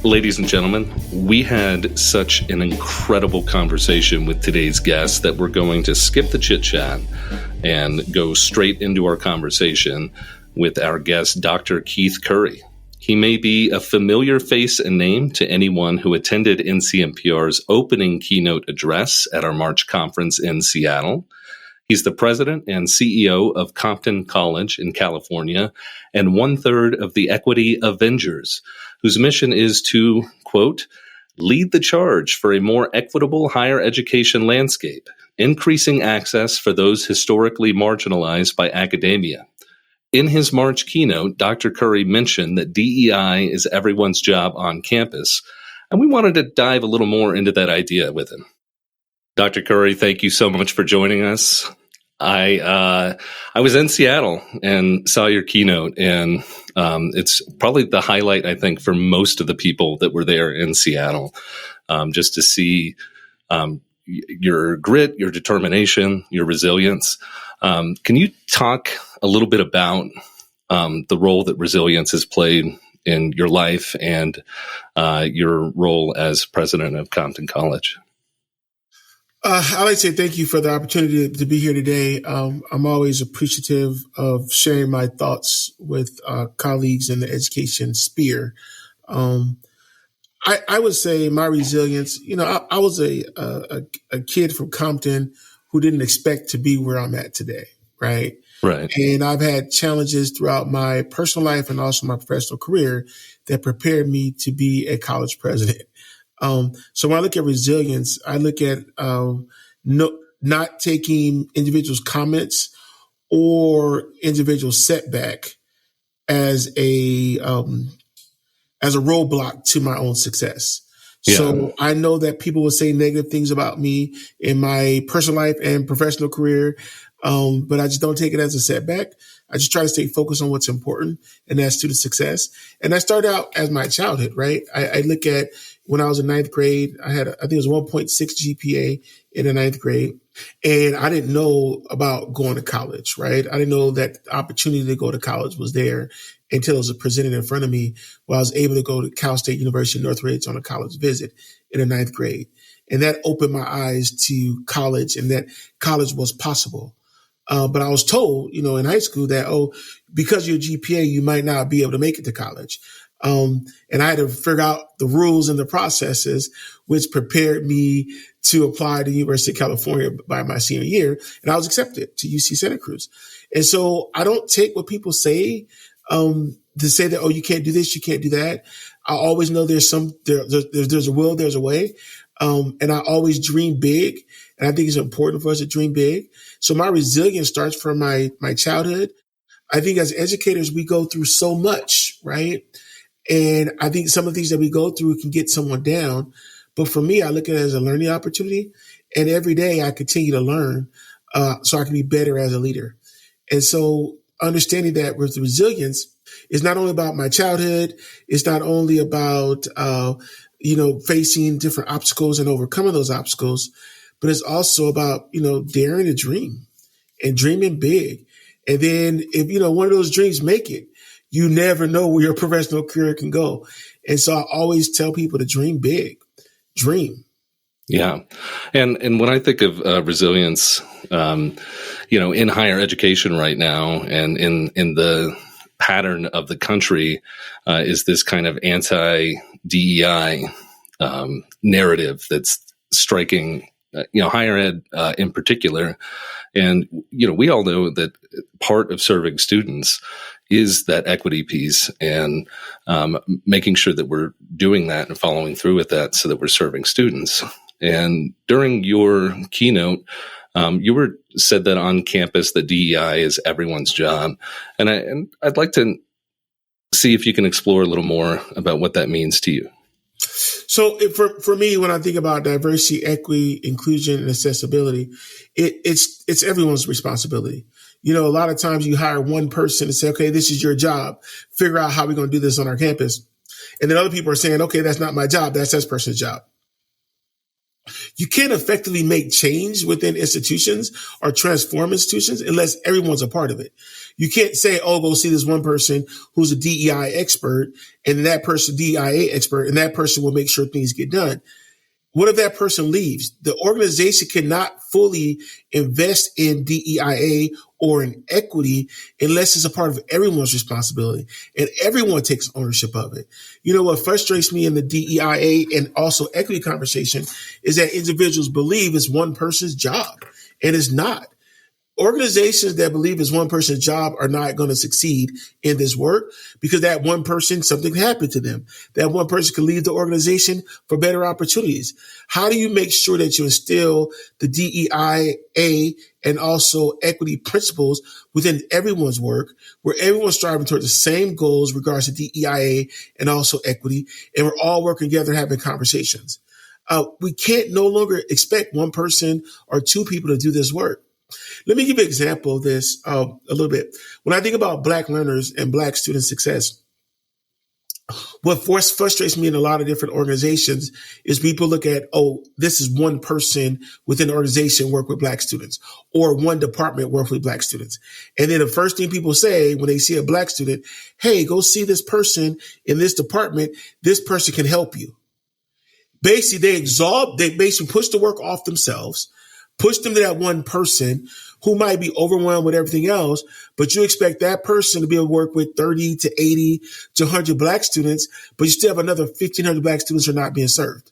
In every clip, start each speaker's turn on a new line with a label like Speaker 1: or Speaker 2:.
Speaker 1: Ladies and gentlemen, we had such an incredible conversation with today's guest that we're going to skip the chit-chat and go straight into our conversation with our guest, Dr. Keith Curry. He may be a familiar face and name to anyone who attended NCMPR's opening keynote address at our March conference in Seattle. He's the president and CEO of Compton College in California and one-third of the Equity Avengers, whose mission is to, quote, lead the charge for a more equitable higher education landscape, increasing access for those historically marginalized by academia. In his March keynote, Dr. Curry mentioned that DEI is everyone's job on campus, and we wanted to dive a little more into that idea with him. Dr. Curry, thank you so much for joining us. I was in Seattle and saw your keynote, and it's probably the highlight, I think, for most of the people that were there in Seattle, just to see your grit, your determination, your resilience. Can you talk a little bit about the role that resilience has played in your life and your role as president of Compton College?
Speaker 2: I'd like to say thank you for the opportunity to be here today. I'm always appreciative of sharing my thoughts with colleagues in the education sphere. I would say my resilience, I was a kid from Compton who didn't expect to be where I'm at today, right?
Speaker 1: Right.
Speaker 2: And I've had challenges throughout my personal life and also my professional career that prepared me to be a college president. So when I look at resilience, I look at not taking individuals' comments or individual setback as a roadblock to my own success. Yeah. So I know that people will say negative things about me in my personal life and professional career, but I just don't take it as a setback. I just try to stay focused on what's important, and that's student success. And that started out as my childhood, right? I look at when I was in ninth grade, I think it was 1.6 GPA in the ninth grade. And I didn't know about going to college, right? I didn't know that the opportunity to go to college was there until it was presented in front of me while I was able to go to Cal State University Northridge on a college visit in the ninth grade. And that opened my eyes to college and that college was possible. But I was told, in high school that, because of your GPA, you might not be able to make it to college. And I had to figure out the rules and the processes, which prepared me to apply to the University of California by my senior year. And I was accepted to UC Santa Cruz. And so I don't take what people say, to say that, you can't do this, you can't do that. I always know there's a will, there's a way. And I always dream big. And I think it's important for us to dream big. So my resilience starts from my childhood. I think as educators, we go through so much, right? And I think some of the things that we go through can get someone down. But for me, I look at it as a learning opportunity. And every day I continue to learn so I can be better as a leader. And so understanding that with resilience is not only about my childhood, it's not only about, facing different obstacles and overcoming those obstacles, but it's also about, daring to dream and dreaming big. And then if, one of those dreams make it, you never know where your professional career can go. And so I always tell people to dream big, dream.
Speaker 1: Yeah. And when I think of resilience, in higher education right now and in the pattern of the country is this kind of anti-DEI narrative that's striking, higher ed in particular. And, we all know that part of serving students is that equity piece and making sure that we're doing that and following through with that so that we're serving students. And during your keynote, you said that on campus that DEI is everyone's job. And I'd like to see if you can explore a little more about what that means to you.
Speaker 2: So for me, when I think about diversity, equity, inclusion, and accessibility, it's everyone's responsibility. A lot of times you hire one person and say, okay, this is your job. Figure out how we're going to do this on our campus. And then other people are saying, okay, that's not my job. That's that person's job. You can't effectively make change within institutions or transform institutions unless everyone's a part of it. You can't say, oh, go see this one person who's a DEI expert and that person, DEI expert, and that person will make sure things get done. What if that person leaves? The organization cannot fully invest in DEIA or in equity unless it's a part of everyone's responsibility and everyone takes ownership of it. You know, what frustrates me in the DEIA and also equity conversation is that individuals believe it's one person's job, and it's not. Organizations that believe it's one person's job are not going to succeed in this work because that one person, something happened to them. That one person can leave the organization for better opportunities. How do you make sure that you instill the DEIA and also equity principles within everyone's work, where everyone's striving toward the same goals regards to DEIA and also equity, and we're all working together having conversations? We can't no longer expect one person or two people to do this work. Let me give you an example of this a little bit. When I think about Black learners and Black student success, what frustrates me in a lot of different organizations is people look at, oh, this is one person within an organization work with Black students, or one department work with Black students. And then the first thing people say when they see a Black student, hey, go see this person in this department. This person can help you. Basically, they basically push the work off themselves, push them to that one person who might be overwhelmed with everything else, but you expect that person to be able to work with 30 to 80 to 100 Black students, but you still have another 1,500 Black students who are not being served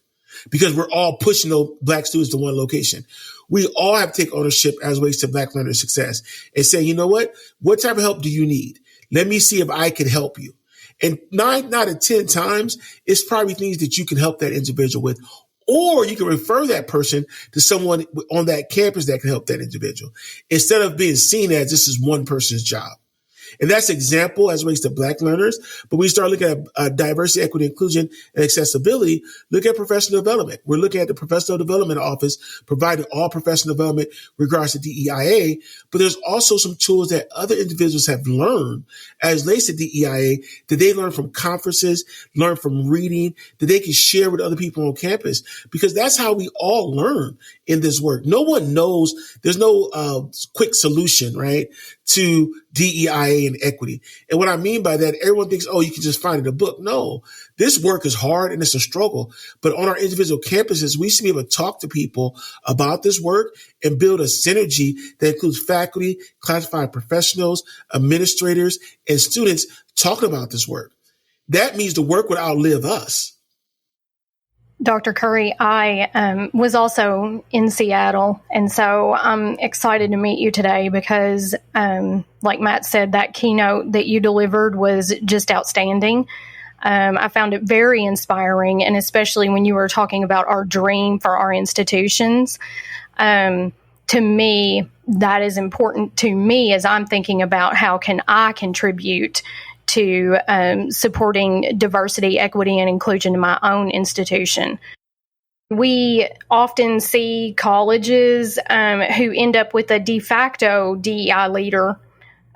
Speaker 2: because we're all pushing those Black students to one location. We all have to take ownership as ways to Black learner success and say, you know what type of help do you need? Let me see if I can help you. And 9 out of 10 times, it's probably things that you can help that individual with. Or you can refer that person to someone on that campus that can help that individual instead of being seen as this is one person's job. And that's an example as it relates to Black learners. But we start looking at diversity, equity, inclusion, and accessibility. Look at professional development. We're looking at the professional development office providing all professional development regards to DEIA. But there's also some tools that other individuals have learned as relates to DEIA that they learn from conferences, learn from reading, that they can share with other people on campus, because that's how we all learn in this work. No one knows. There's no quick solution, right, to DEIA and equity. And what I mean by that, everyone thinks, oh, you can just find it in a book. No, this work is hard and it's a struggle. But on our individual campuses, we should be able to talk to people about this work and build a synergy that includes faculty, classified professionals, administrators, and students talking about this work. That means the work would outlive us.
Speaker 3: Dr. Curry, I was also in Seattle, and so I'm excited to meet you today because, like Matt said, that keynote that you delivered was just outstanding. I found it very inspiring, and especially when you were talking about our dream for our institutions. To me, that is important to me as I'm thinking about how can I contribute to supporting diversity, equity, and inclusion in my own institution. We often see colleges who end up with a de facto DEI leader.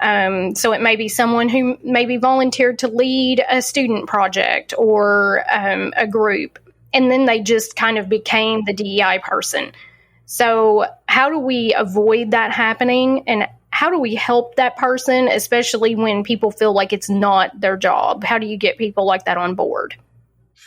Speaker 3: So it may be someone who maybe volunteered to lead a student project or a group, and then they just kind of became the DEI person. So how do we avoid that happening, and how do we help that person, especially when people feel like it's not their job? How do you get people like that on board?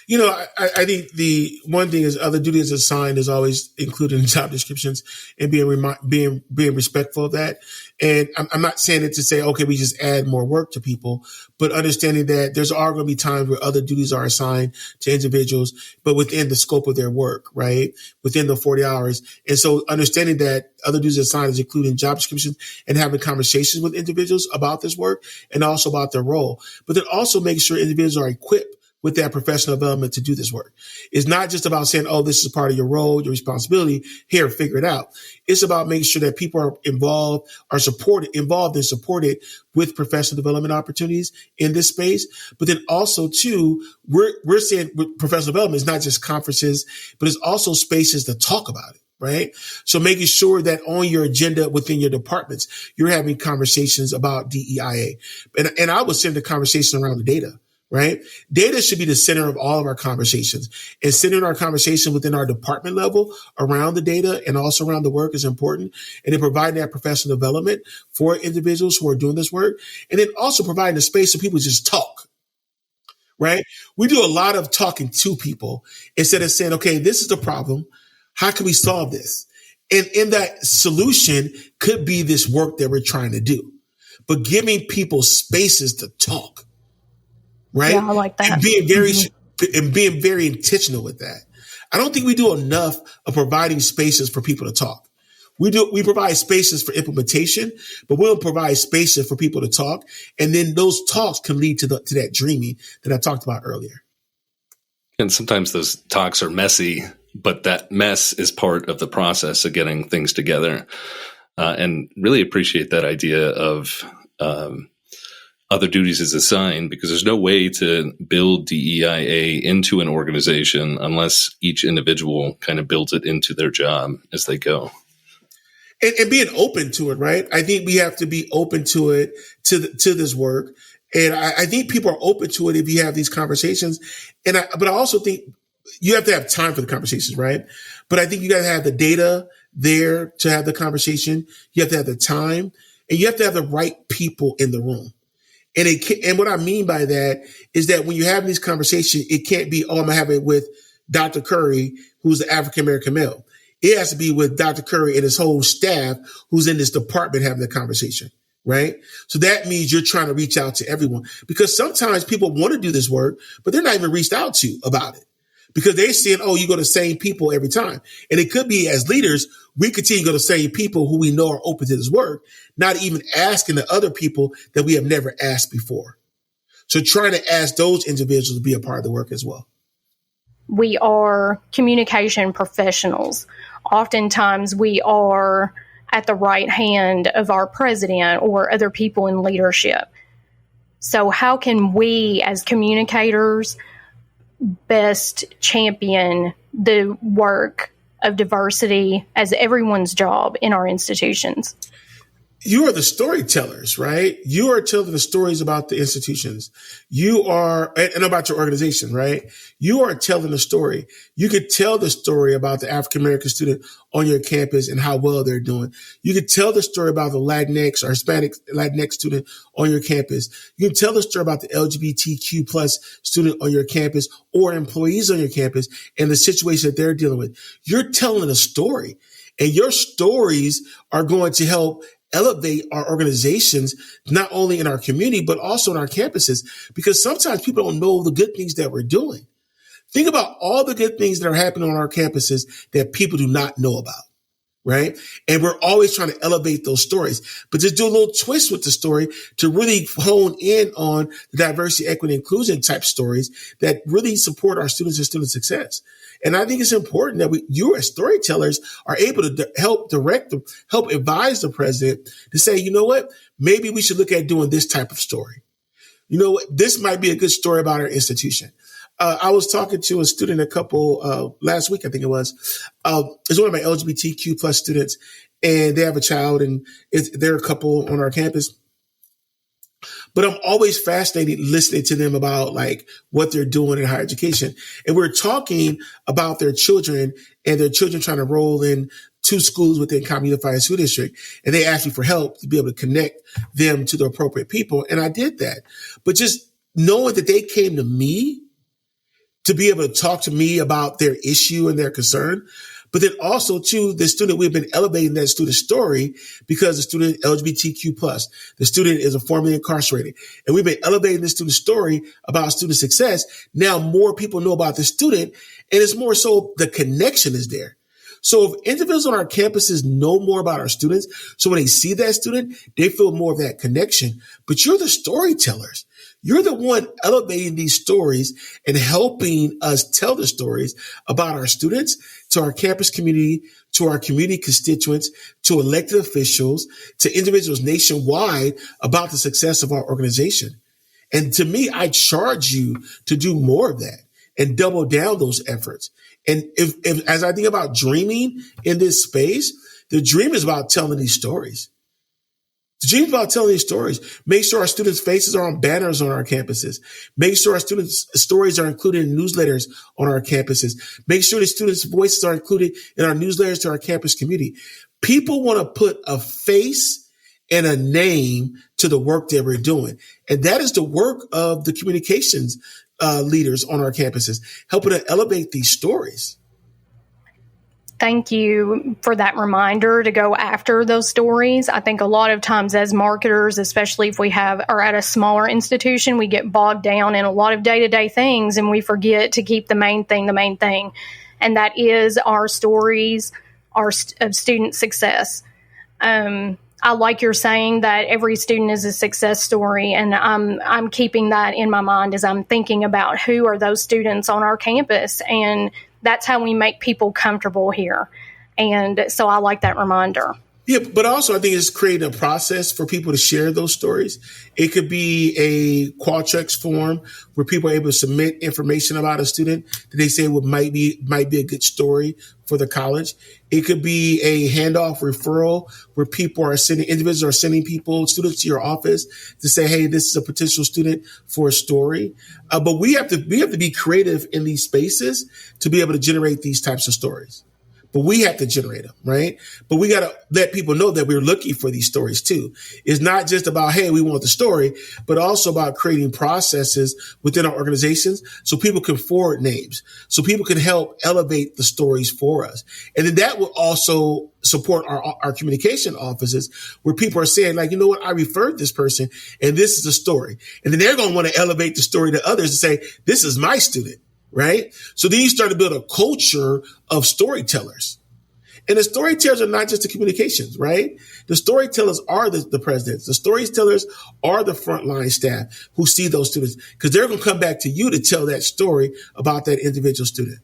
Speaker 2: You know, I think the one thing is other duties assigned is always included in job descriptions, and being respectful of that. And I'm not saying it to say, okay, we just add more work to people, but understanding that there's are going to be times where other duties are assigned to individuals, but within the scope of their work, right? Within the 40 hours. And so understanding that other duties assigned is including job descriptions and having conversations with individuals about this work and also about their role, but then also making sure individuals are equipped with that professional development to do this work. It's not just about saying, oh, this is part of your role, your responsibility. Here, figure it out. It's about making sure that people are involved and supported with professional development opportunities in this space. But then also, too, we're saying professional development is not just conferences, but it's also spaces to talk about it. Right. So making sure that on your agenda within your departments, you're having conversations about DEIA. And I would send the conversation around the data. right? Data should be the center of all of our conversations, and centering our conversation within our department level around the data and also around the work is important. And then providing that professional development for individuals who are doing this work, and then also providing a space so people just talk. Right? We do a lot of talking to people instead of saying, okay, this is the problem. How can we solve this? And in that solution could be this work that we're trying to do, but giving people spaces to talk, right?
Speaker 3: Yeah, I like that.
Speaker 2: And being very intentional with that. I don't think we do enough of providing spaces for people to talk. We provide spaces for implementation, but we don't provide spaces for people to talk. And then those talks can lead to that dreaming that I talked about earlier.
Speaker 1: And sometimes those talks are messy, but that mess is part of the process of getting things together. And really appreciate that idea of other duties as assigned, because there's no way to build DEIA into an organization unless each individual kind of builds it into their job as they go.
Speaker 2: And being open to it, right? I think we have to be open to it, to this work. And I think people are open to it if you have these conversations. But I also think you have to have time for the conversations, right? But I think you got to have the data there to have the conversation. You have to have the time, and you have to have the right people in the room. And what I mean by that is that when you have these conversations, it can't be, I'm going to have it with Dr. Curry, who's the African-American male. It has to be with Dr. Curry and his whole staff who's in this department having the conversation, right? So that means you're trying to reach out to everyone, because sometimes people want to do this work, but they're not even reached out to about it because they're saying, you go to the same people every time. And it could be, as leaders, we continue to go to the same people who we know are open to this work, not even asking the other people that we have never asked before. So trying to ask those individuals to be a part of the work as well.
Speaker 3: We are communication professionals. Oftentimes we are at the right hand of our president or other people in leadership. So how can we as communicators best champion the work of diversity as everyone's job in our institutions?
Speaker 2: You are the storytellers, right? You are telling the stories about the institutions. You are, and about your organization, right? You are telling the story. You could tell the story about the African-American student on your campus and how well they're doing. You could tell the story about the Latinx or Hispanic Latinx student on your campus. You can tell the story about the LGBTQ plus student on your campus or employees on your campus and the situation that they're dealing with. You're telling a story, and your stories are going to help elevate our organizations, not only in our community, but also in our campuses, because sometimes people don't know the good things that we're doing. Think about all the good things that are happening on our campuses that people do not know about, right? And we're always trying to elevate those stories, but just do a little twist with the story to really hone in on the diversity, equity, inclusion type stories that really support our students and student success. And I think it's important that you as storytellers are able to help advise the president to say, you know what, maybe we should look at doing this type of story. You know what, this might be a good story about our institution. I was talking to a student last week, I think it was. It's one of my LGBTQ plus students, and they have a child, and they're a couple on our campus. But I'm always fascinated listening to them about like what they're doing in higher education. And we're talking about their children and their children trying to roll in 2 schools within Common Unified School District. And they asked me for help to be able to connect them to the appropriate people. And I did that. But just knowing that they came to me to be able to talk to me about their issue and their concern, but then also to the student, we've been elevating that student story because the student LGBTQ plus, the student is a formerly incarcerated, and we've been elevating the student story about student success. Now more people know about the student, and it's more so the connection is there. So if individuals on our campuses know more about our students, so when they see that student, they feel more of that connection. But you're the storytellers. You're the one elevating these stories and helping us tell the stories about our students to our campus community, to our community constituents, to elected officials, to individuals nationwide about the success of our organization. And to me, I charge you to do more of that and double down those efforts. And if as I think about dreaming in this space, the dream is about telling these stories. The dream is about telling these stories. Make sure our students' faces are on banners on our campuses. Make sure our students' stories are included in newsletters on our campuses. Make sure the students' voices are included in our newsletters to our campus community. People want to put a face and a name to the work that we're doing. And that is the work of the communications leaders on our campuses, helping to elevate these stories.
Speaker 3: Thank you for that reminder to go after those stories. I think a lot of times as marketers, especially if we are at a smaller institution, we get bogged down in a lot of day-to-day things and we forget to keep the main thing. And that is our stories of student success. I like you're saying that every student is a success story, and I'm keeping that in my mind as I'm thinking about who are those students on our campus, and that's how we make people comfortable here. And so I like that reminder.
Speaker 2: Yeah, but also I think it's creating a process for people to share those stories. It could be a Qualtrics form where people are able to submit information about a student that they say might be a good story for the college. It could be a handoff referral where individuals are sending students to your office to say, hey, this is a potential student for a story. But we have to be creative in these spaces to be able to generate these types of stories. But we have to generate them, right? But we got to let people know that we're looking for these stories too. It's not just about, hey, we want the story, but also about creating processes within our organizations so people can forward names, so people can help elevate the stories for us. And then that will also support our communication offices where people are saying, like, you know what, I referred this person and this is the story. And then they're going to want to elevate the story to others and say, this is my student. Right? So then you start to build a culture of storytellers. And the storytellers are not just the communications, right? The storytellers are the presidents. The storytellers are the frontline staff who see those students because they're going to come back to you to tell that story about that individual student.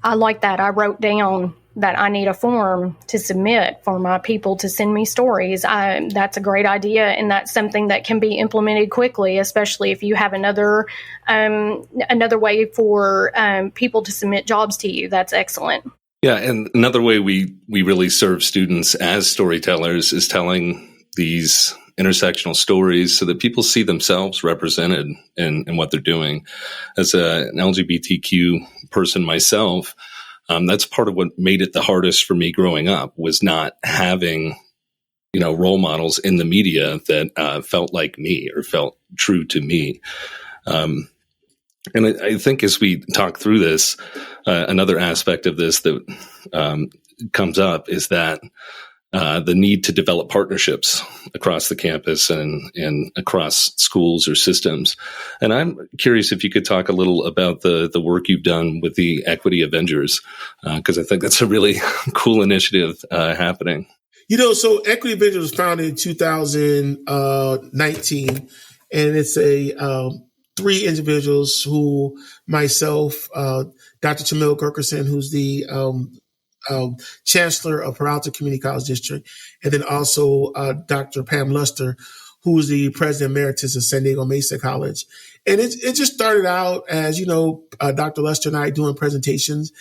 Speaker 3: I like that. I wrote down that I need a form to submit for my people to send me stories. That's a great idea, and that's something that can be implemented quickly, especially if you have another way for people to submit jobs to you. That's excellent.
Speaker 1: Yeah, and another way we really serve students as storytellers is telling these intersectional stories so that people see themselves represented in what they're doing. As an LGBTQ person myself, that's part of what made it the hardest for me growing up was not having, role models in the media that felt like me or felt true to me. And I think as we talk through this, another aspect of this that comes up is that the need to develop partnerships across the campus and across schools or systems. And I'm curious if you could talk a little about the work you've done with the Equity Avengers, because I think that's a really cool initiative happening.
Speaker 2: So Equity Avengers was founded in 2019, and it's a 3 individuals who myself, Dr. Tamil Gurkerson, who's the Chancellor of Peralta Community College District, and then also Dr. Pam Luster, who is the President Emeritus of San Diego Mesa College. And it just started out as, Dr. Luster and I doing presentations,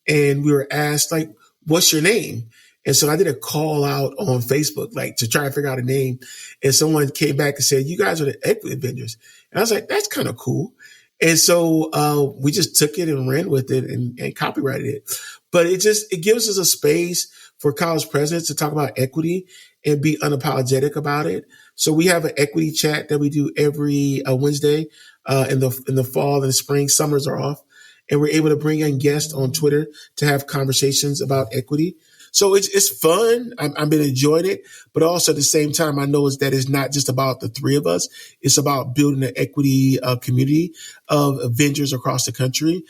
Speaker 2: and we were asked, like, what's your name? And so I did a call out on Facebook, like, to try to figure out a name. And someone came back and said, you guys are the Equity Avengers. And I was like, that's kind of cool. And so we just took it and ran with it and copyrighted it. But it gives us a space for college presidents to talk about equity and be unapologetic about it. So we have an equity chat that we do every Wednesday in the fall and the spring. Summers are off. And we're able to bring in guests on Twitter to have conversations about equity. So it's fun. I've been enjoying it, but also at the same time, I know that it's not just about the 3 of us. It's about building an equity community of Avengers across the country.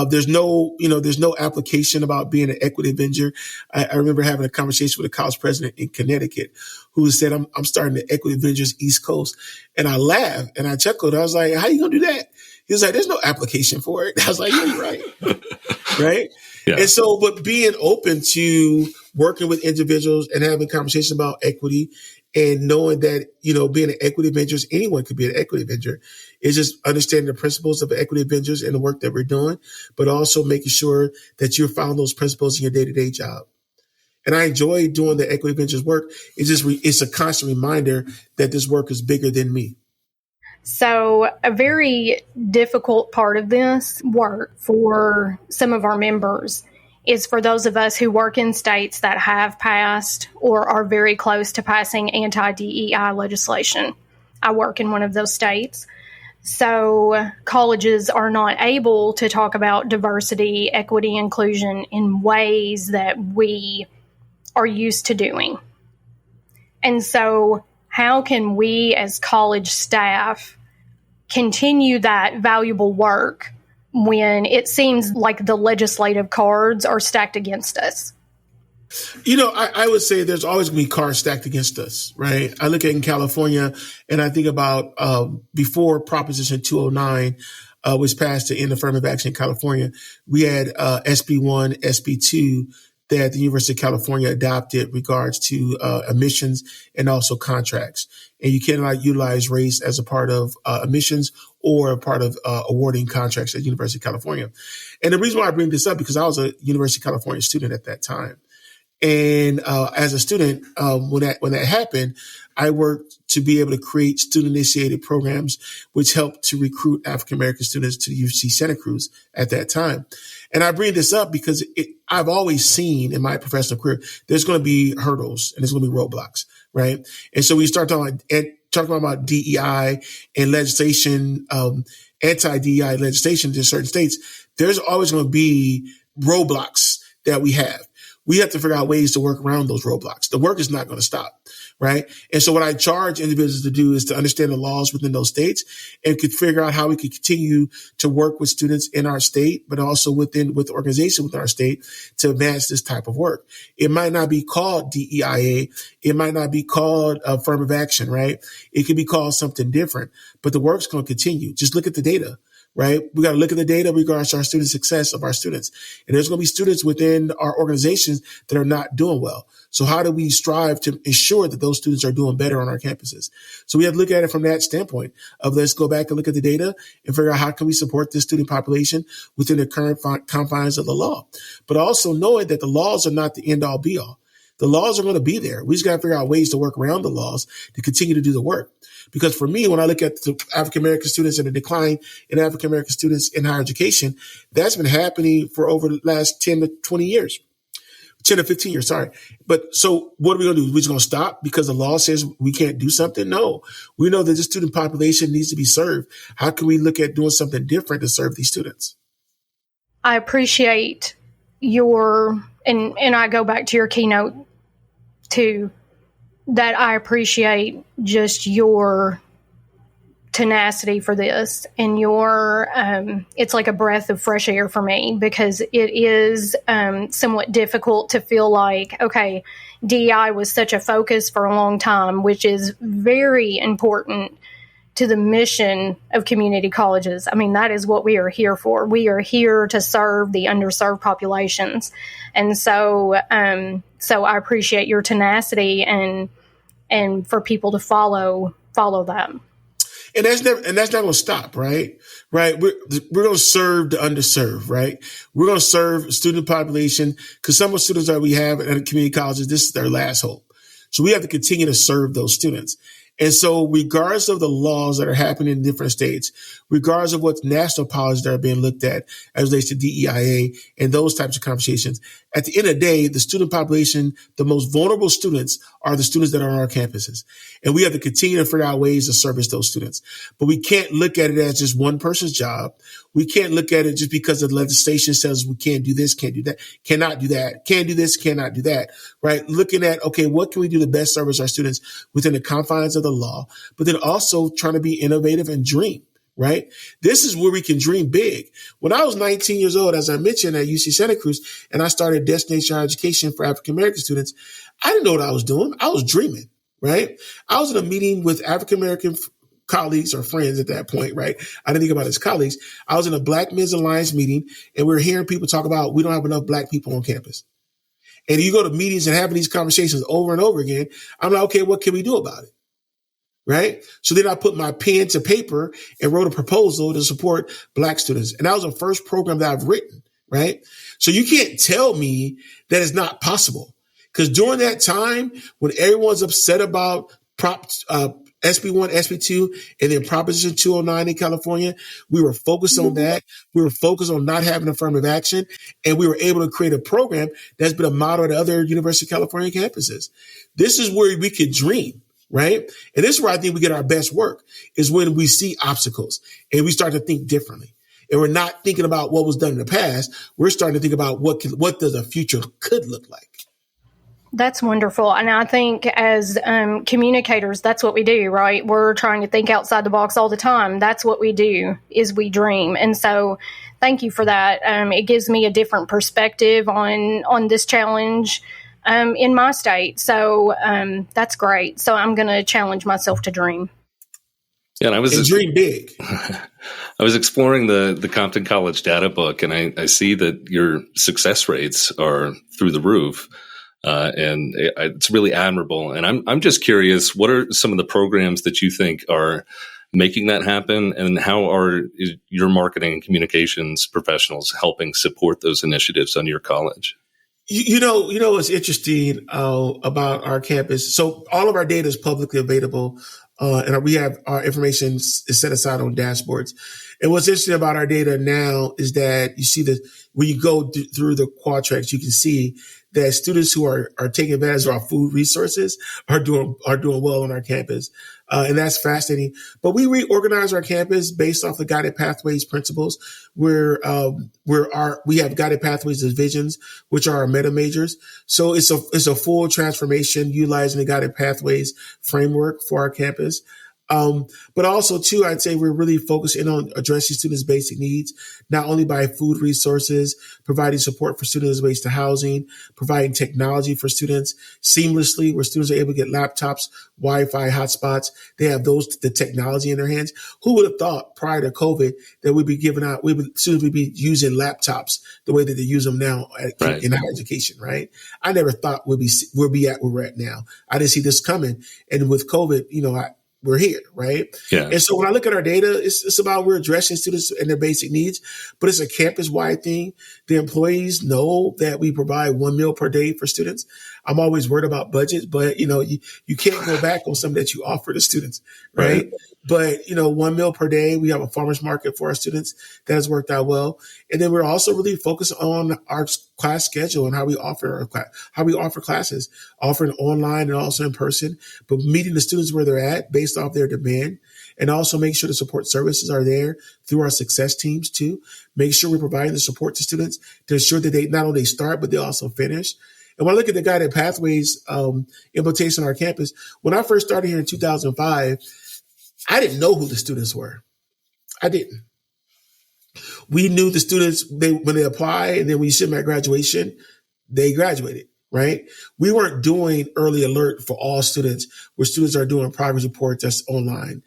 Speaker 2: There's no application about being an Equity Avenger. I remember having a conversation with a college president in Connecticut who said, I'm starting the Equity Avengers East Coast. And I laughed and I chuckled. I was like, how you going to do that? He was like, there's no application for it. I was like, yeah, you're right. Right. Yeah. And so, but being open to working with individuals and having conversations about equity and knowing that, being an Equity Avenger, anyone could be an Equity Avenger. It's just understanding the principles of Equity Avengers and the work that we're doing, but also making sure that you're following those principles in your day-to-day job. And I enjoy doing the Equity Ventures work. It's a constant reminder that this work is bigger than me.
Speaker 3: So a very difficult part of this work for some of our members is for those of us who work in states that have passed or are very close to passing anti-DEI legislation. I work in one of those states. So colleges are not able to talk about diversity, equity, inclusion in ways that we are used to doing. And so how can we as college staff continue that valuable work when it seems like the legislative cards are stacked against us?
Speaker 2: I would say there's always going to be cards stacked against us, right? I look at in California and I think about before Proposition 209 was passed to end affirmative action in California, we had SB1, SB2 that the University of California adopted regards to admissions and also contracts. And you cannot utilize race as a part of admissions or a part of awarding contracts at the University of California. And the reason why I bring this up, because I was a University of California student at that time. And as a student, when that happened, I worked to be able to create student-initiated programs, which helped to recruit African-American students to the UC Santa Cruz at that time. And I bring this up because I've always seen in my professional career, there's going to be hurdles and there's going to be roadblocks, right? And so we start talking about DEI and legislation, anti-DEI legislation in certain states. There's always going to be roadblocks that we have. We have to figure out ways to work around those roadblocks. The work is not going to stop, right? And so what I charge individuals to do is to understand the laws within those states and could figure out how we could continue to work with students in our state, but also with the organization within our state to advance this type of work. It might not be called DEIA. It might not be called affirmative action, right? It could be called something different, but the work's going to continue. Just look at the data. Right? We got to look at the data regards to our student success of our students. And there's going to be students within our organizations that are not doing well. So how do we strive to ensure that those students are doing better on our campuses? So we have to look at it from that standpoint of let's go back and look at the data and figure out how can we support this student population within the current confines of the law. But also knowing that the laws are not the end all be all. The laws are going to be there. We just got to figure out ways to work around the laws to continue to do the work. Because for me, when I look at the African-American students and the decline in African-American students in higher education, that's been happening for over the last 10 to 20 years, 10 to 15 years, sorry. But so what are we going to do? We're just going to stop because the law says we can't do something? No. We know that the student population needs to be served. How can we look at doing something different to serve these students?
Speaker 3: I appreciate and I go back to your keynote too, that I appreciate just your tenacity for this and it's like a breath of fresh air for me because it is somewhat difficult to feel like, okay, DEI was such a focus for a long time, which is very important to the mission of community colleges. I mean, that is what we are here for. We are here to serve the underserved populations. And so I appreciate your tenacity and for people to follow that.
Speaker 2: And that's not going to stop, right? Right. We're going to serve the underserved, right? We're going to serve student population because some of the students that we have at community colleges, this is their last hope. So we have to continue to serve those students. And so regardless of the laws that are happening in different states, regardless of what national policies that are being looked at as relates to DEIA and those types of conversations, at the end of the day, the student population, the most vulnerable students are the students that are on our campuses. And we have to continue to figure out ways to service those students. But we can't look at it as just one person's job. We can't look at it just because the legislation says we can't do this, can't do that, cannot do that, can do this, cannot do that, right? Looking at, okay, what can we do to best service our students within the confines of the law, but then also trying to be innovative and dream, right? This is where we can dream big. When I was 19 years old, as I mentioned at UC Santa Cruz, and I started destination higher education for African-American students, I didn't know what I was doing. I was dreaming, right? I was in a meeting with African-American colleagues or friends at that point, right? I didn't think about it as colleagues. I was in a Black Men's Alliance meeting and we were hearing people talk about we don't have enough Black people on campus. And you go to meetings and having these conversations over and over again, I'm like, okay, what can we do about it? Right? So then I put my pen to paper and wrote a proposal to support Black students. And that was the first program that I've written, right? So you can't tell me that it's not possible. Because during that time, when everyone's upset about SB1, SB2, and then Proposition 209 in California, we were focused on that. We were focused on not having affirmative action, and we were able to create a program that's been a model at other University of California campuses. This is where we could dream, right? And this is where I think we get our best work, is when we see obstacles and we start to think differently. And we're not thinking about what was done in the past. We're starting to think about what does the future could look like.
Speaker 3: That's wonderful. And I think as communicators, that's what we do, right? We're trying to think outside the box all the time. That's what we do, is we dream. And so thank you for that. It gives me a different perspective on this challenge in my state. So that's great. So I'm going to challenge myself to dream.
Speaker 1: Yeah, and
Speaker 2: dream big.
Speaker 1: I was exploring the Compton College data book, and I see that your success rates are through the roof. And it's really admirable. And I'm just curious, what are some of the programs that you think are making that happen, and how are your marketing and communications professionals helping support those initiatives on your college?
Speaker 2: You know what's interesting about our campus? So all of our data is publicly available, and we have our information is set aside on dashboards. And what's interesting about our data now is that you see when you go through the quadtracks, you can see that students who are taking advantage of our food resources are doing well on our campus. And that's fascinating. But we reorganize our campus based off the guided pathways principles, where we have guided pathways divisions, which are our meta majors. So it's a full transformation utilizing the guided pathways framework for our campus. But also too, I'd say we're really focusing on addressing students' basic needs, not only by food resources, providing support for students ways to housing, providing technology for students seamlessly, where students are able to get laptops, Wi-Fi hotspots. They have the technology in their hands. Who would have thought prior to COVID that students would be using laptops the way that they use them now in higher education, right? I never thought we'll be at where we're at now. I didn't see this coming. And with COVID, we're here, right?
Speaker 1: Yeah.
Speaker 2: And so when I look at our data, it's about we're addressing students and their basic needs, but it's a campus-wide thing. The employees know that we provide 1 meal per day for students. I'm always worried about budgets, but you can't go back on something that you offer to students, right? But 1 meal per day, we have a farmers market for our students that has worked out well. And then we're also really focused on our class schedule and how we offer classes, offering online and also in person, but meeting the students where they're at based off their demand, and also make sure the support services are there through our success teams too. Make sure we're providing the support to students to ensure that they not only start, but they also finish. And when I look at the guided pathways implementation on our campus, when I first started here in 2005, I didn't know who the students were. I didn't. We knew the students when they apply, and then when you see them at graduation, they graduated, right? We weren't doing early alert for all students, where students are doing progress reports that's online,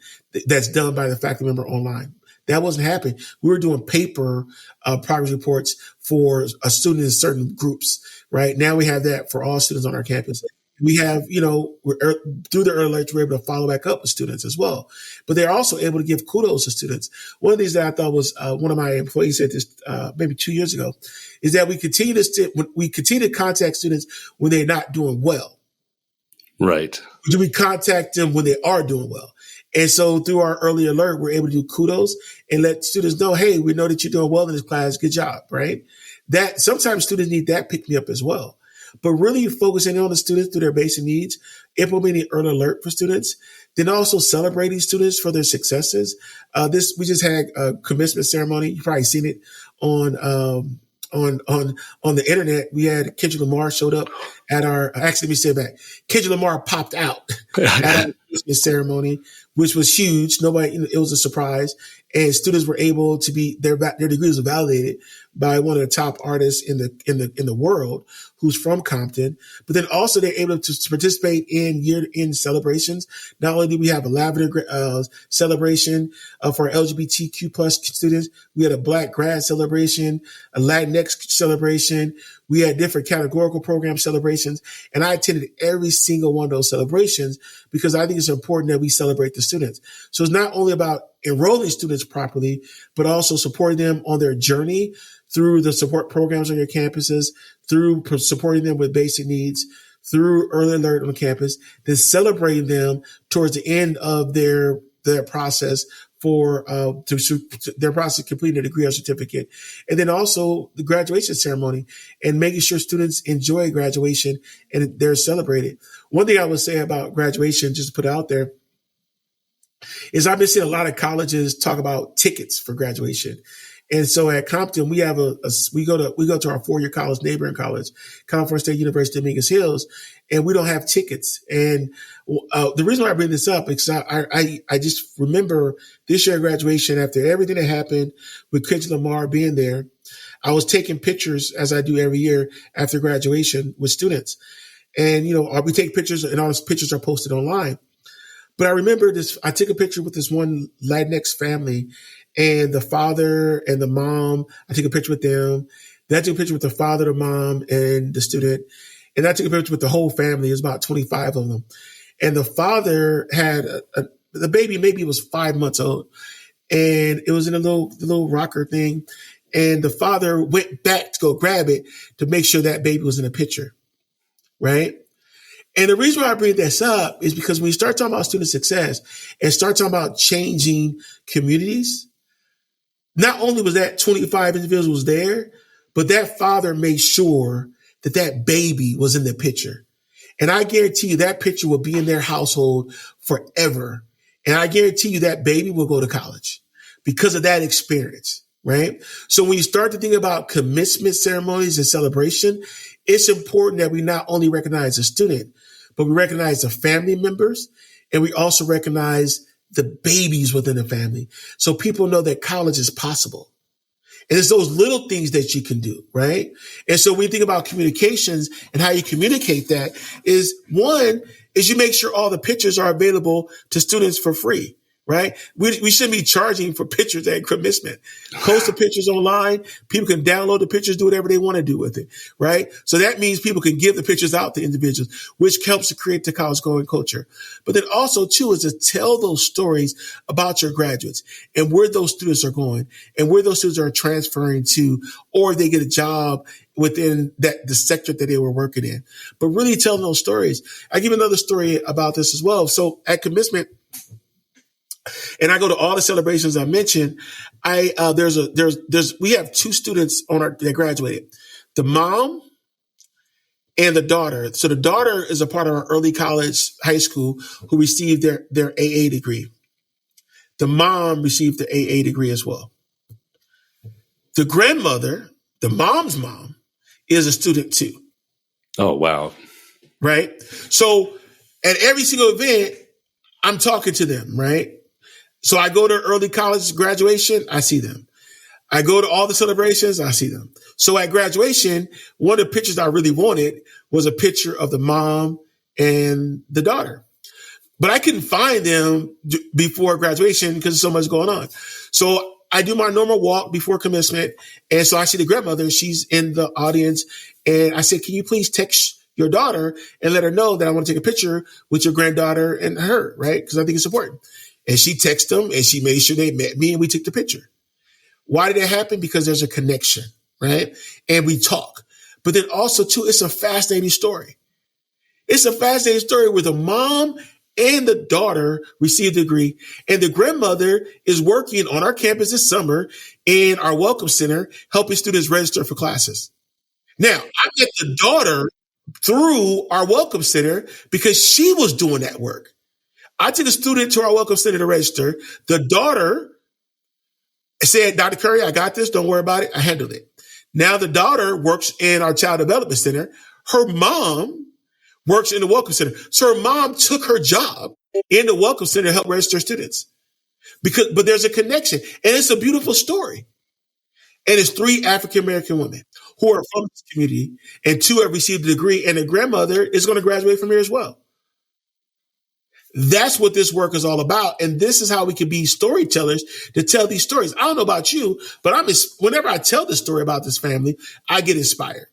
Speaker 2: that's done by the faculty member online. That wasn't happening. We were doing paper progress reports for a student in certain groups, right? Now we have that for all students on our campus. We have, through the early alert, we're able to follow back up with students as well. But they're also able to give kudos to students. One of the things that I thought was one of my employees said this maybe 2 years ago is that we continue to contact students when they're not doing well.
Speaker 1: Right.
Speaker 2: Do we contact them when they are doing well? And so through our early alert, we're able to do kudos and let students know, hey, we know that you're doing well in this class. Good job, right? That sometimes students need that pick me up as well. But really focusing on the students through their basic needs, implementing early alert for students, then also celebrating students for their successes. We just had a commencement ceremony. You've probably seen it on the internet. We had Kendrick Lamar showed up at Kendrick Lamar popped out at our commencement ceremony, which was huge. It was a surprise. And students were able to be their degrees were validated by one of the top artists in the world who's from Compton. But then also they're able to participate in year-end celebrations. Not only do we have a lavender celebration for LGBTQ plus students, we had a Black grad celebration, a Latinx celebration. We had different categorical program celebrations, and I attended every single one of those celebrations because I think it's important that we celebrate the students. So it's not only about enrolling students properly, but also supporting them on their journey through the support programs on your campuses, through supporting them with basic needs, through early alert on campus, then celebrating them towards the end of their process for their process completing a degree or certificate, and then also the graduation ceremony and making sure students enjoy graduation and they're celebrated. One thing I would say about graduation, just to put it out there, is I've been seeing a lot of colleges talk about tickets for graduation. And so at Compton, we have we go to our 4-year college, neighboring college, California State University, Dominguez Hills, and we don't have tickets. And the reason why I bring this up is I just remember this year at graduation, after everything that happened with Kendrick Lamar being there, I was taking pictures, as I do every year after graduation, with students. And, we take pictures, and all those pictures are posted online. But I remember this, I took a picture with this one Latinx family, and the father and the mom. I took a picture with them. Then I took a picture with the father, the mom, and the student. And I took a picture with the whole family. It was about 25 of them. And the father had the baby, maybe was 5 months old. And it was in a little rocker thing. And the father went back to go grab it to make sure that baby was in the picture. Right? And the reason why I bring this up is because when you start talking about student success and start talking about changing communities, not only was that 25 individuals there, but that father made sure that that baby was in the picture. And I guarantee you that picture will be in their household forever. And I guarantee you that baby will go to college because of that experience, right? So when you start to think about commencement ceremonies and celebration, it's important that we not only recognize the student, but we recognize the family members, and we also recognize the babies within the family. So people know that college is possible. And it's those little things that you can do, right? And so when you think about communications and how you communicate that is, one, is you make sure all the pictures are available to students for free, right? We shouldn't be charging for pictures at commencement. Post the pictures online. People can download the pictures, do whatever they want to do with it, right? So that means people can give the pictures out to individuals, which helps to create the college going culture. But then also, too, is to tell those stories about your graduates and where those students are going and where those students are transferring to, or they get a job within the sector that they were working in. But really telling those stories. I give another story about this as well. So at commencement, and I go to all the celebrations I mentioned. We have 2 students that graduated, the mom and the daughter. So the daughter is a part of our early college high school who received their AA degree. The mom received the AA degree as well. The grandmother, the mom's mom, is a student too.
Speaker 1: Oh, wow.
Speaker 2: Right? So at every single event, I'm talking to them, right? So I go to early college graduation, I see them. I go to all the celebrations, I see them. So at graduation, one of the pictures I really wanted was a picture of the mom and the daughter. But I couldn't find them before graduation because there's so much going on. So I do my normal walk before commencement. And so I see the grandmother, she's in the audience. And I said, can you please text your daughter and let her know that I want to take a picture with your granddaughter and her, right? Because I think it's important. And she texted them and she made sure they met me and we took the picture. Why did it happen? Because there's a connection, right? And we talk. But then also, too, it's a fascinating story. It's a fascinating story where the mom and the daughter received a degree, and the grandmother is working on our campus this summer in our Welcome Center, helping students register for classes. Now, I met the daughter through our Welcome Center because she was doing that work. I took a student to our Welcome Center to register. The daughter said, Dr. Curry, I got this. Don't worry about it. I handled it. Now the daughter works in our Child Development Center. Her mom works in the Welcome Center. So her mom took her job in the Welcome Center to help register students. But there's a connection. And it's a beautiful story. And it's 3 African-American women who are from this community, and 2 have received a degree, and the grandmother is going to graduate from here as well. That's what this work is all about. And this is how we can be storytellers to tell these stories. I don't know about you, but whenever I tell the story about this family, I get inspired.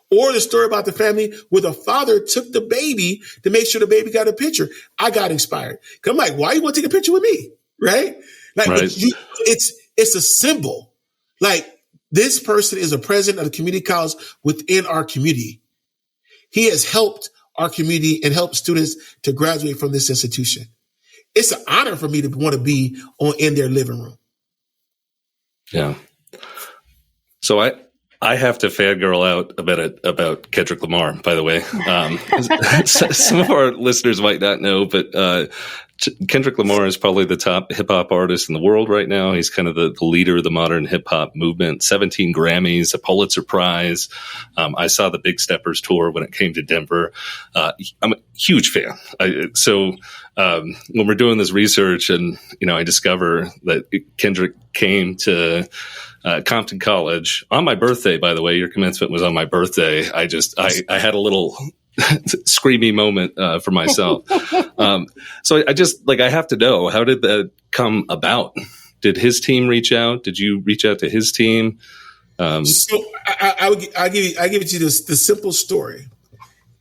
Speaker 2: Or the story about the family where the father took the baby to make sure the baby got a picture. I got inspired. I'm like, why you want to take a picture with me? Right? Like, right. It's a symbol. Like, this person is a president of the community college within our community. he has helped our community and helped students to graduate from this institution. It's an honor for me to want to be in their living room.
Speaker 1: Yeah. So I have to fangirl out about Kendrick Lamar, by the way. Some of our listeners might not know, but Kendrick Lamar is probably the top hip hop artist in the world right now. He's kind of the leader of the modern hip hop movement. 17 Grammys, a Pulitzer Prize. I saw the Big Steppers tour when it came to Denver. I'm a huge fan. When we're doing this research, and I discover that Kendrick came to Compton College on my birthday. By the way, your commencement was on my birthday. I had a little screamy moment for myself. So I have to know, how did that come about? Did his team reach out? Did you reach out to his team?
Speaker 2: So I'll give it to you the simple story.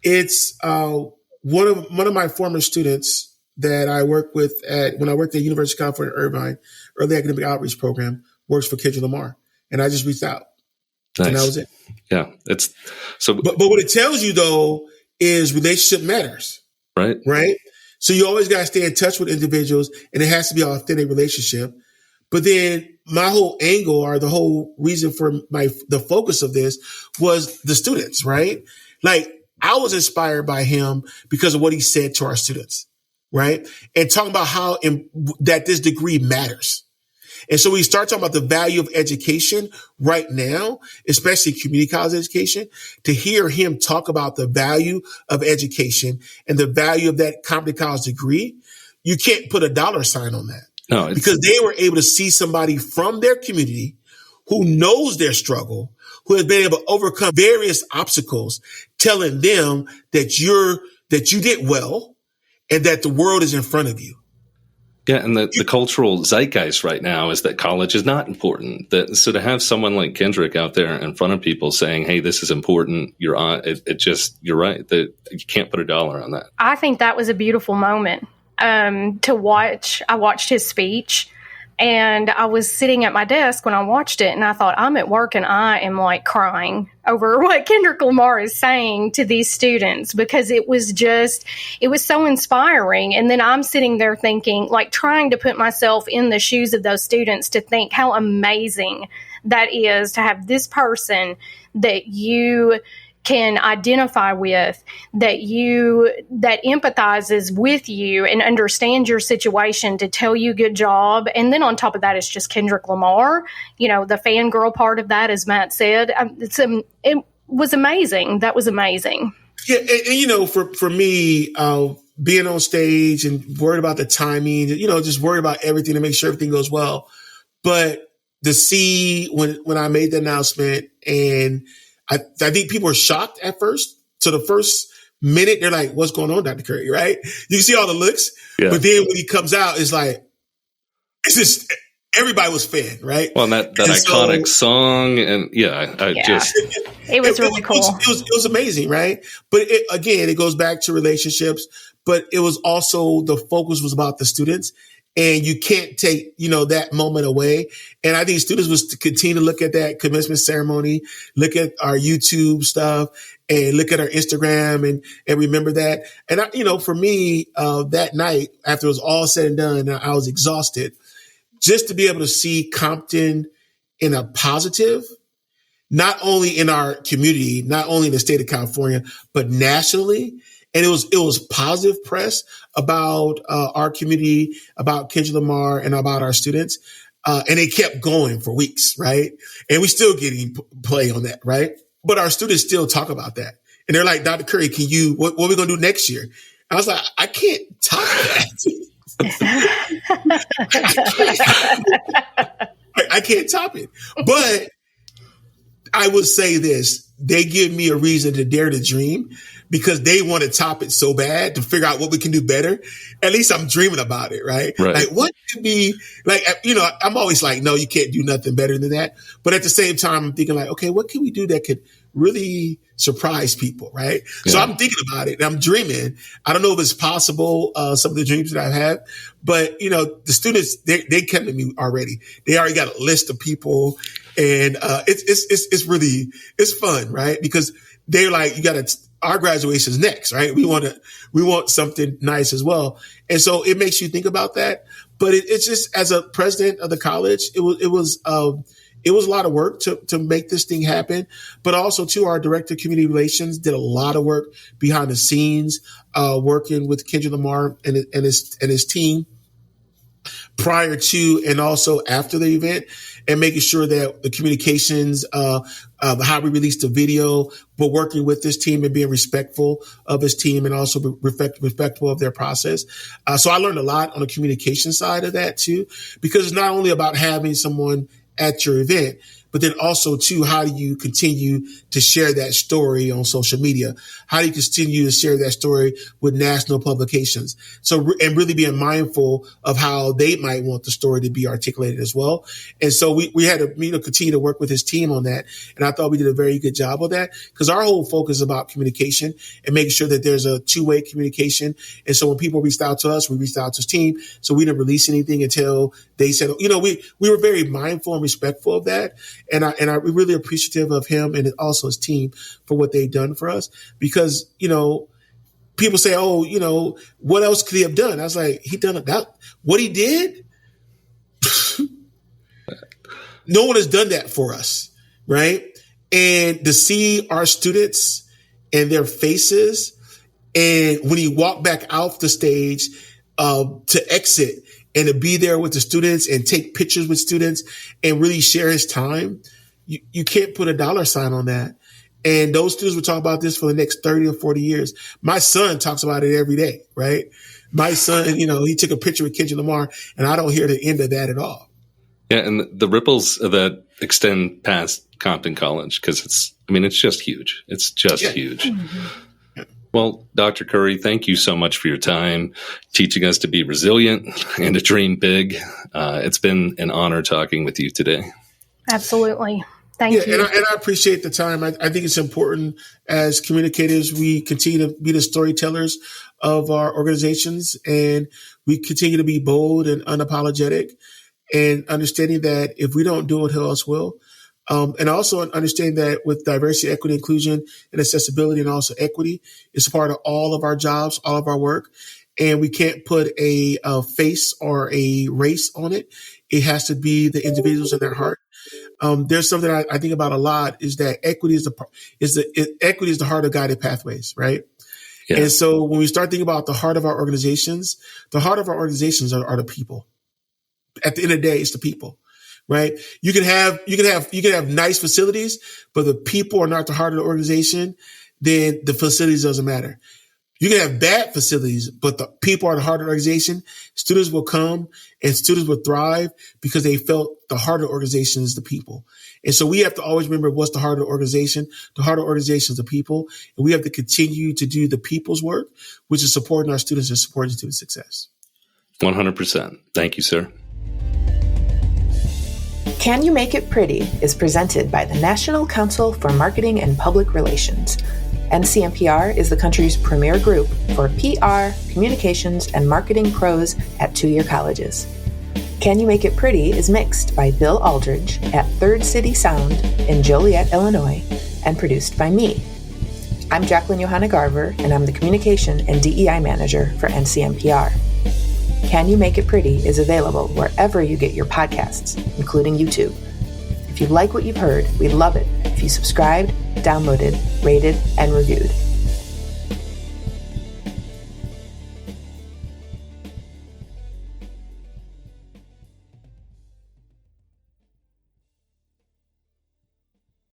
Speaker 2: It's one of my former students that I worked with when I worked at University of California, Irvine, early academic outreach program, works for Kendrick Lamar. And I just reached out.
Speaker 1: Nice.
Speaker 2: And that was it.
Speaker 1: Yeah. It's so,
Speaker 2: but what it tells you though is relationship matters.
Speaker 1: Right.
Speaker 2: Right. So you always got to stay in touch with individuals, and it has to be an authentic relationship. But then my whole angle, or the whole reason for the focus of this, was the students, right? Like, I was inspired by him because of what he said to our students, right? And talking about how that this degree matters. And so we start talking about the value of education right now, especially community college education, to hear him talk about the value of education and the value of that community college degree. You can't put a dollar sign on that.
Speaker 1: No,
Speaker 2: because they were able to see somebody from their community who knows their struggle, who has been able to overcome various obstacles, telling them that you did well and that the world is in front of you.
Speaker 1: Yeah, and the cultural zeitgeist right now is that college is not important. So to have someone like Kendrick out there in front of people saying, "Hey, this is important," you're right. That you can't put a dollar on that.
Speaker 3: I think that was a beautiful moment to watch. I watched his speech, and I was sitting at my desk when I watched it, and I thought, I'm at work and I am like crying over what Kendrick Lamar is saying to these students, because it was so inspiring. And then I'm sitting there thinking, like, trying to put myself in the shoes of those students to think how amazing that is to have this person that you can identify with, that empathizes with you and understands your situation, to tell you good job. And then on top of that, it's just Kendrick Lamar. The fangirl part of that, as Matt said, it was amazing. That was amazing.
Speaker 2: Yeah, and for me, being on stage and worried about the timing, just worried about everything to make sure everything goes well. But to see when I made the announcement, and I think people were shocked at first. So the first minute, they're like, "What's going on, Dr. Curry?" Right? You can see all the looks. Yeah. But then when he comes out, it's like, it's just, everybody was fan, right?
Speaker 1: Well, and that iconic song, and
Speaker 3: it was really cool.
Speaker 2: It was amazing, right? But it goes back to relationships, but it was also, the focus was about the students. And you can't take, that moment away. And I think students was to continue to look at that commencement ceremony, look at our YouTube stuff, and look at our Instagram and remember that. And for me, that night, after it was all said and done, I was exhausted. Just to be able to see Compton in a positive, not only in our community, not only in the state of California, but nationally. And it was positive press about our community, about Kendrick Lamar, and about our students. And it kept going for weeks, right? And we still getting play on that, right? But our students still talk about that. And they're like, "Dr. Curry, what are we going to do next year?" I was like, I can't top that. I can't top it. But I will say this. They give me a reason to dare to dream, because they want to top it so bad, to figure out what we can do better. At least I'm dreaming about it, right? Like, what could be, like, I'm always like, no, you can't do nothing better than that. But at the same time, I'm thinking like, okay, what can we do that could really surprise people, right? Yeah. So I'm thinking about it, and I'm dreaming. I don't know if it's possible, some of the dreams that I've had, but, the students, they came to me already. They already got a list of people, and it's fun, right? Because they're like, you got to our graduation is next, right? We want something nice as well. And so it makes you think about that. But it's just, as a president of the college, it was a lot of work to make this thing happen. But also, too, our director of community relations did a lot of work behind the scenes, working with Kendrick Lamar and his team prior to and also after the event, and making sure that the communications, how we released the video, but working with this team and being respectful of his team and also respectful of their process. So I learned a lot on the communication side of that too, because it's not only about having someone at your event, but then also too, how do you continue to share that story on social media? How do you continue to share that story with national publications? So, and really being mindful of how they might want the story to be articulated as well. And so we had to, continue to work with his team on that. And I thought we did a very good job of that, because our whole focus is about communication and making sure that there's a two-way communication. And so when people reached out to us, we reached out to his team. So we didn't release anything until they said, we were very mindful and respectful of that. And I'm really appreciative of him and also his team for what they've done for us, because, people say, what else could he have done? I was like, he done that. What he did? No one has done that for us. Right. And to see our students and their faces, and when he walked back out the stage, to exit, and to be there with the students and take pictures with students and really share his time, you can't put a dollar sign on that. And those students will talk about this for the next 30 or 40 years. My son talks about it every day, right? My son, he took a picture with Kendrick Lamar, and I don't hear the end of that at all.
Speaker 1: Yeah, and the ripples that extend past Compton College, because it's just huge. It's just huge. Mm-hmm. Well, Dr. Curry, thank you so much for your time, teaching us to be resilient and to dream big. It's been an honor talking with you today.
Speaker 3: Absolutely. Thank you.
Speaker 2: And I appreciate the time. I think it's important as communicators, we continue to be the storytellers of our organizations, and we continue to be bold and unapologetic, and understanding that if we don't do it, who else will? And also understanding that with diversity, equity, inclusion, and accessibility, and also equity, it's a part of all of our jobs, all of our work. And we can't put a face or a race on it. It has to be the individuals in their heart. There's something I think about a lot, is that equity is the heart of guided pathways, right? Yeah. And so when we start thinking about the heart of our organizations are the people. At the end of the day, it's the people. Right. You can have nice facilities, but the people are not the heart of the organization, then the facilities doesn't matter. You can have bad facilities, but the people are the heart of the organization. Students will come and students will thrive because they felt the heart of the organization is the people. And so we have to always remember what's the heart of the organization. The heart of the organization is the people. And we have to continue to do the people's work, which is supporting our students and supporting student success.
Speaker 1: 100%. Thank you, sir.
Speaker 4: Can You Make It Pretty is presented by the National Council for Marketing and Public Relations. NCMPR is the country's premier group for PR, communications, and marketing pros at two-year colleges. Can You Make It Pretty is mixed by Bill Aldridge at Third City Sound in Joliet, Illinois, and produced by me. I'm Jacqueline Johanna Garver, and I'm the Communication and DEI Manager for NCMPR. Can You Make It Pretty is available wherever you get your podcasts, including YouTube. If you like what you've heard, we'd love it if you subscribed, downloaded, rated, and reviewed.